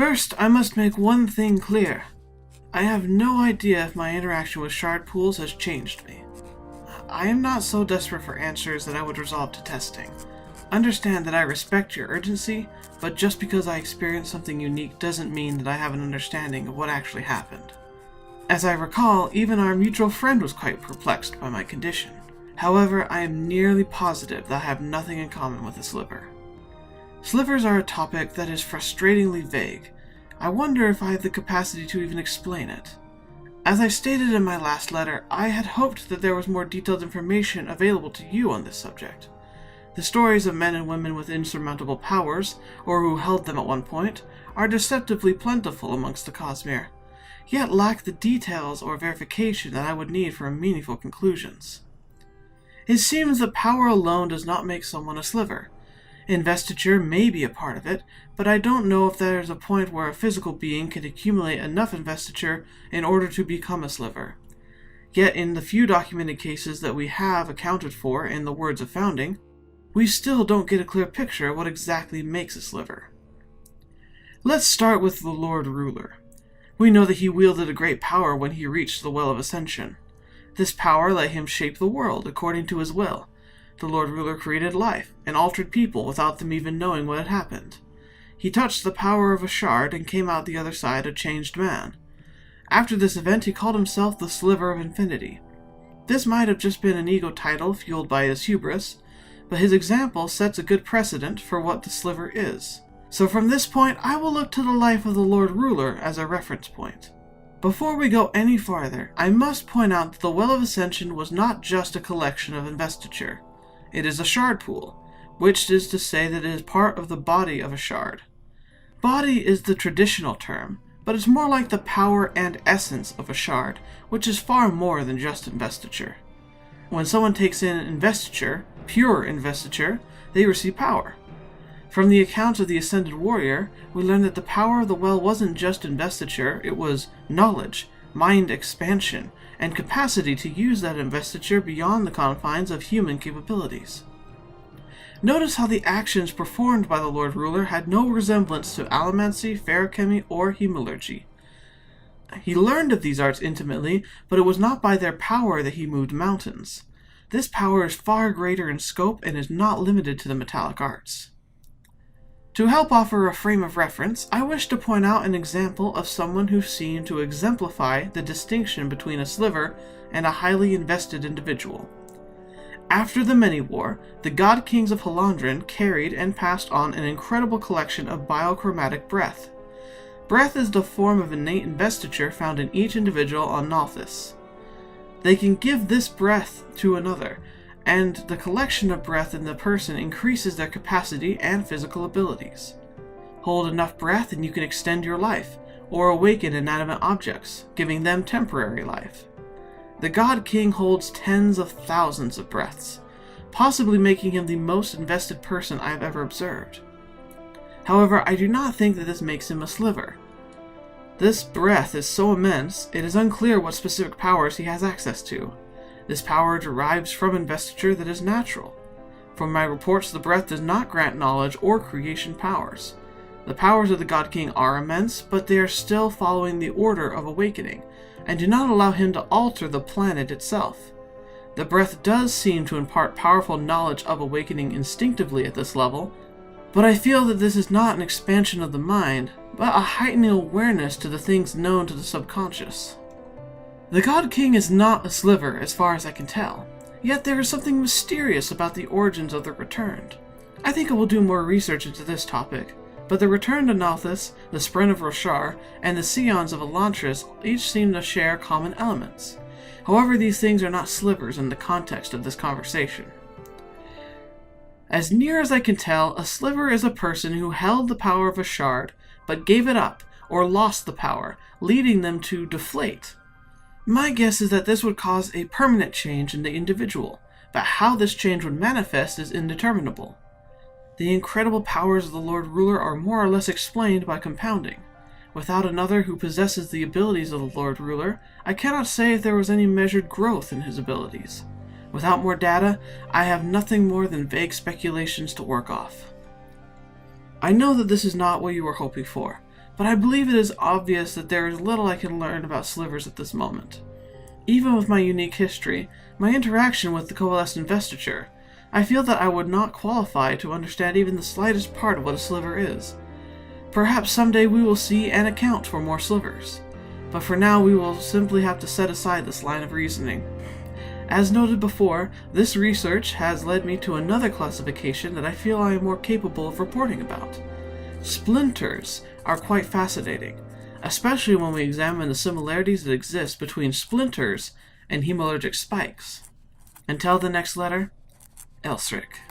First, I must make one thing clear. I have no idea if my interaction with shard pools has changed me. I am not so desperate for answers that I would resolve to testing. Understand that I respect your urgency, but just because I experienced something unique doesn't mean that I have an understanding of what actually happened. As I recall, even our mutual friend was quite perplexed by my condition. However, I am nearly positive that I have nothing in common with a sliver. Slivers are a topic that is frustratingly vague. I wonder if I have the capacity to even explain it. As I stated in my last letter, I had hoped that there was more detailed information available to you on this subject. The stories of men and women with insurmountable powers, or who held them at one point, are deceptively plentiful amongst the Cosmere, yet lack the details or verification that I would need for meaningful conclusions. It seems that power alone does not make someone a sliver. Investiture may be a part of it, but I don't know if there is a point where a physical being can accumulate enough investiture in order to become a sliver. Yet in the few documented cases that we have accounted for in the Words of Founding, we still don't get a clear picture of what exactly makes a sliver. Let's start with the Lord Ruler. We know that he wielded a great power when he reached the Well of Ascension. This power let him shape the world according to his will. The Lord Ruler created life and altered people without them even knowing what had happened. He touched the power of a shard and came out the other side a changed man. After this event, he called himself the Sliver of Infinity. This might have just been an ego title fueled by his hubris, but his example sets a good precedent for what the sliver is. So from this point, I will look to the life of the Lord Ruler as a reference point. Before we go any farther, I must point out that the Well of Ascension was not just a collection of investiture. It is a shard pool, which is to say that it is part of the body of a shard. Body is the traditional term, but it's more like the power and essence of a shard, which is far more than just investiture. When someone takes in investiture, pure investiture, they receive power. From the accounts of the Ascended Warrior, we learn that the power of the well wasn't just investiture, it was knowledge, mind expansion, and capacity to use that investiture beyond the confines of human capabilities. Notice how the actions performed by the Lord Ruler had no resemblance to allomancy, feruchemy, or hemalurgy. He learned of these arts intimately, but it was not by their power that he moved mountains. This power is far greater in scope and is not limited to the metallic arts. To help offer a frame of reference, I wish to point out an example of someone who seemed to exemplify the distinction between a sliver and a highly invested individual. After the Many-War, the God Kings of Halandren carried and passed on an incredible collection of biochromatic breath. Breath is the form of innate investiture found in each individual on Nalthis. They can give this breath to another, and the collection of breath in the person increases their capacity and physical abilities. Hold enough breath and you can extend your life, or awaken inanimate objects, giving them temporary life. The God King holds tens of thousands of breaths, possibly making him the most invested person I have ever observed. However, I do not think that this makes him a sliver. This breath is so immense, it is unclear what specific powers he has access to. This power derives from investiture that is natural. From my reports, the breath does not grant knowledge or creation powers. The powers of the God King are immense, but they are still following the order of awakening, and do not allow him to alter the planet itself. The breath does seem to impart powerful knowledge of awakening instinctively at this level, but I feel that this is not an expansion of the mind, but a heightening awareness to the things known to the subconscious. The God King is not a sliver as far as I can tell, yet there is something mysterious about the origins of the Returned. I think I will do more research into this topic, but the Return to Nalthis, the Spren of Roshar, and the Scions of Elantris each seem to share common elements. However, these things are not slivers in the context of this conversation. As near as I can tell, a sliver is a person who held the power of a shard, but gave it up, or lost the power, leading them to deflate. My guess is that this would cause a permanent change in the individual, but how this change would manifest is indeterminable. The incredible powers of the Lord Ruler are more or less explained by compounding. Without another who possesses the abilities of the Lord Ruler, I cannot say if there was any measured growth in his abilities. Without more data, I have nothing more than vague speculations to work off. I know that this is not what you were hoping for, but I believe it is obvious that there is little I can learn about slivers at this moment. Even with my unique history, my interaction with the coalesced investiture, I feel that I would not qualify to understand even the slightest part of what a sliver is. Perhaps someday we will see and account for more slivers, but for now we will simply have to set aside this line of reasoning. As noted before, this research has led me to another classification that I feel I am more capable of reporting about. Splinters are quite fascinating, especially when we examine the similarities that exist between splinters and hemalurgic spikes. Until the next letter, Elsric.